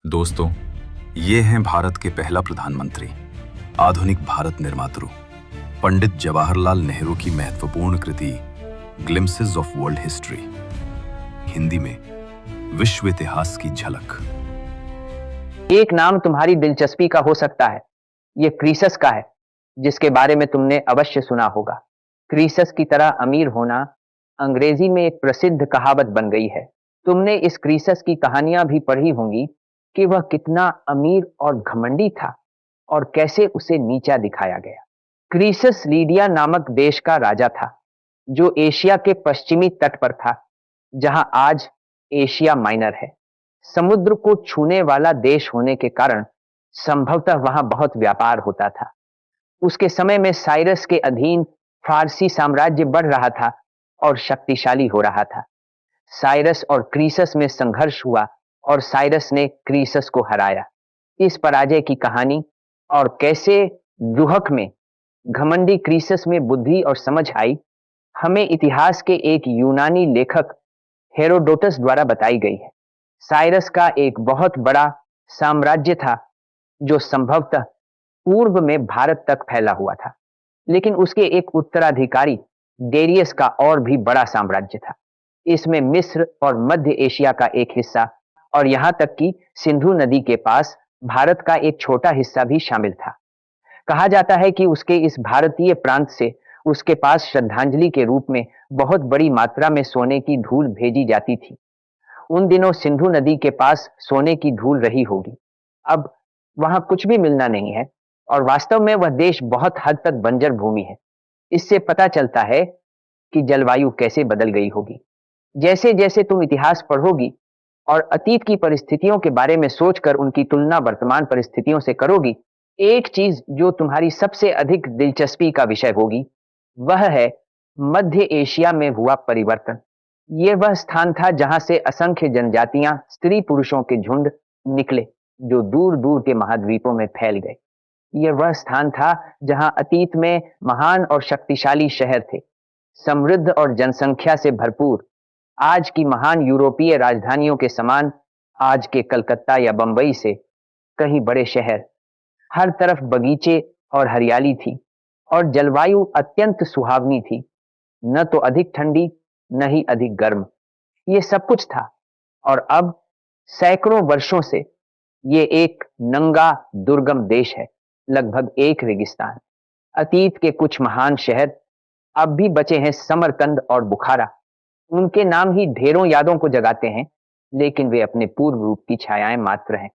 दोस्तों, ये हैं भारत के पहला प्रधानमंत्री, आधुनिक भारत निर्मातृ, पंडित जवाहरलाल नेहरू की महत्वपूर्ण कृति Glimpses of World History, Hindi में विश्व इतिहास की झलक। एक नाम तुम्हारी दिलचस्पी का हो सकता है, ये क्रीसस का है, जिसके बारे में तुमने अवश्य सुना होगा। क्रीसस की तरह अमीर होना अंग्रेजी में एक प्रसिद्ध कहावत बन गई है। तुमने इस क्रीसस की कहानियां भी पढ़ी होंगी कि वह कितना अमीर और घमंडी था और कैसे उसे नीचा दिखाया गया। क्रीसस लीडिया नामक देश का राजा था, जो एशिया के पश्चिमी तट पर था, जहां आज एशिया माइनर है। समुद्र को छूने वाला देश होने के कारण संभवतः वहां बहुत व्यापार होता था। उसके समय में साइरस के अधीन फारसी साम्राज्य बढ़ रहा था और शक्तिशाली हो रहा था। साइरस और क्रीसस में संघर्ष हुआ और साइरस ने क्रीसस को हराया। इस पराजय की कहानी और कैसे दुहक में घमंडी क्रीसस में बुद्धि और समझ आई, हमें इतिहास के एक यूनानी लेखक हेरोडोटस द्वारा बताई गई है। साइरस का एक बहुत बड़ा साम्राज्य था, जो संभवतः पूर्व में भारत तक फैला हुआ था, लेकिन उसके एक उत्तराधिकारी डेरियस का और भी बड़ा साम्राज्य था। इसमें मिस्र और मध्य एशिया का एक हिस्सा और यहां तक कि सिंधु नदी के पास भारत का एक छोटा हिस्सा भी शामिल था। कहा जाता है कि उसके इस भारतीय प्रांत से उसके पास श्रद्धांजलि के रूप में बहुत बड़ी मात्रा में सोने की धूल भेजी जाती थी। उन दिनों सिंधु नदी के पास सोने की धूल रही होगी। अब वहां कुछ भी मिलना नहीं है और वास्तव में वह देश बहुत हद तक बंजर भूमि है। इससे पता चलता है कि जलवायु कैसे बदल गई होगी। जैसे जैसे तुम इतिहास पढ़ोगी और अतीत की परिस्थितियों के बारे में सोचकर उनकी तुलना वर्तमान परिस्थितियों से करोगी, एक चीज जो तुम्हारी सबसे अधिक दिलचस्पी का विषय होगी, वह है मध्य एशिया में हुआ परिवर्तन। यह वह स्थान था जहां से असंख्य जनजातियां, स्त्री पुरुषों के झुंड निकले, जो दूर दूर के महाद्वीपों में फैल गए। यह वह स्थान था जहां अतीत में महान और शक्तिशाली शहर थे, समृद्ध और जनसंख्या से भरपूर। आज की महान यूरोपीय राजधानियों के समान आज के कलकत्ता या बंबई से कहीं बड़े शहर। हर तरफ बगीचे और हरियाली थी और जलवायु अत्यंत सुहावनी थी, न तो अधिक ठंडी न ही अधिक गर्म। ये सब कुछ था और अब सैकड़ों वर्षों से ये एक नंगा दुर्गम देश है, लगभग एक रेगिस्तान। अतीत के कुछ महान शहर अब भी बचे हैं, समरकंद और बुखारा। उनके नाम ही ढेरों यादों को जगाते हैं, लेकिन वे अपने पूर्व रूप की छायाएं मात्र हैं।